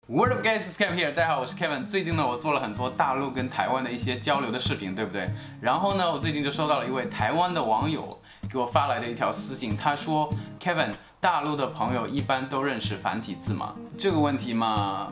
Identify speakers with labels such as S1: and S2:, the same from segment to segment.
S1: What up guys, it's Kevin here. 大家好，我是 Kevin。最近呢，我做了很多大陆跟台湾的一些交流的视频，对不对？然后呢，我最近就收到了一位台湾的网友给我发来的一条私信，他说 Kevin， 大陆的朋友一般都认识繁体字吗？这个问题嘛，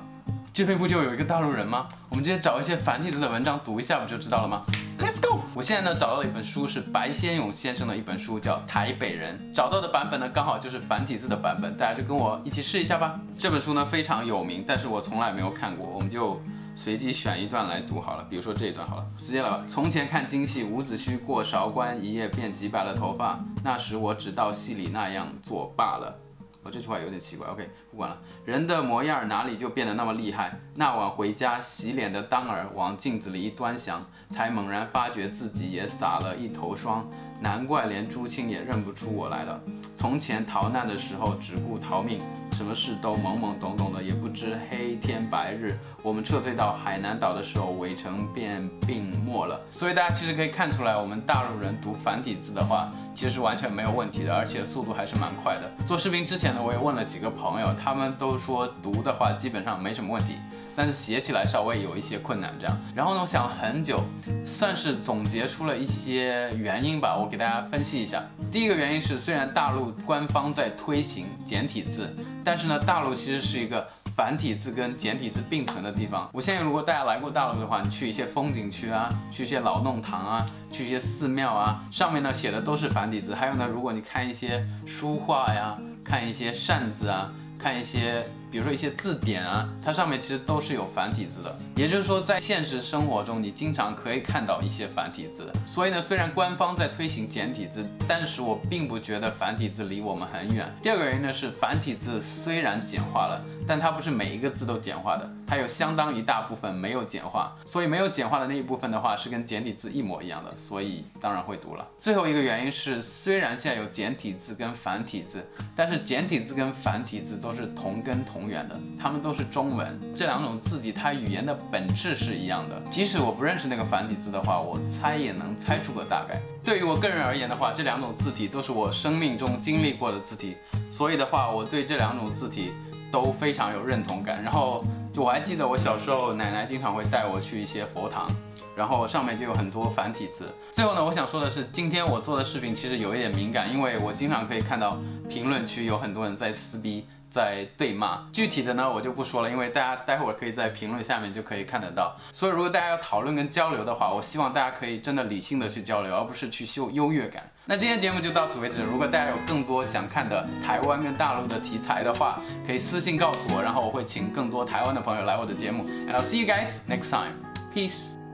S1: 这边不就有一个大陆人吗？我们直接找一些繁体字的文章读一下，不就知道了吗？ Let's go！ 我现在呢找到了一本书，是白先勇先生的一本书，叫《台北人》。找到的版本呢刚好就是繁体字的版本，大家就跟我一起试一下吧。这本书呢非常有名，但是我从来没有看过，我们就随机选一段来读好了。比如说这一段好了，直接来吧。从前看京戏，伍子胥过韶关，一夜便及白了头发。那时我只道戏里那样做罢了。 我这句话有点奇怪 ，OK， 不管了。人的模样哪里就变得那么厉害？那晚回家洗脸的当儿往镜子里一端详，才猛然发觉自己也撒了一头霜，难怪连朱青也认不出我来了。从前逃难的时候只顾逃命，什么事都懵懵懂懂的，也不知黑天白日。我们撤退到海南岛的时候，围城便病没了。所以大家其实可以看出来，我们大陆人读繁体字的话，其实是完全没有问题的，而且速度还是蛮快的。做视频之前呢，我也问了几个朋友，他们都说读的话基本上没什么问题，但是写起来稍微有一些困难这样。然后呢，我想了很久，算是总结出了一些原因吧，我给大家分析一下。第一个原因是，虽然大陆官方在推行简体字，但是呢，大陆其实是一个 繁体字跟简体字并存的地方，我相信如果大家来过大陆的话，你去一些风景区啊，去一些老弄堂啊，去一些寺庙啊，上面呢写的都是繁体字。还有呢，如果你看一些书画呀，看一些扇子啊，看一些比如说一些字典啊，它上面其实都是有繁体字的。也就是说，在现实生活中，你经常可以看到一些繁体字的。所以呢，虽然官方在推行简体字，但是我并不觉得繁体字离我们很远。第二个原因呢是，繁体字虽然简化了，但它不是每一个字都简化的，它有相当一大部分没有简化。所以没有简化的那一部分的话，是跟简体字一模一样的，所以当然会读了。最后一个原因是，虽然现在有简体字跟繁体字，但是简体字跟繁体字都是同根同源的，它们都是中文。这两种字体它语言的本质是一样的。即使我不认识那个繁体字的话，我猜也能猜出个大概。对于我个人而言的话，这两种字体都是我生命中经历过的字体，所以的话，我对这两种字体 都非常有认同感。然后我还记得我小时候，奶奶经常会带我去一些佛堂，然后上面就有很多繁体字。最后呢，我想说的是，今天我做的视频其实有一点敏感，因为我经常可以看到评论区有很多人在撕逼， 在对骂，具体的呢我就不说了，因为大家待会儿可以在评论下面就可以看得到。所以如果大家要讨论跟交流的话，我希望大家可以真的理性的去交流，而不是去秀优越感。那今天节目就到此为止。如果大家有更多想看的台湾跟大陆的题材的话，可以私信告诉我，然后我会请更多台湾的朋友来我的节目。And I'll see you guys next time. Peace.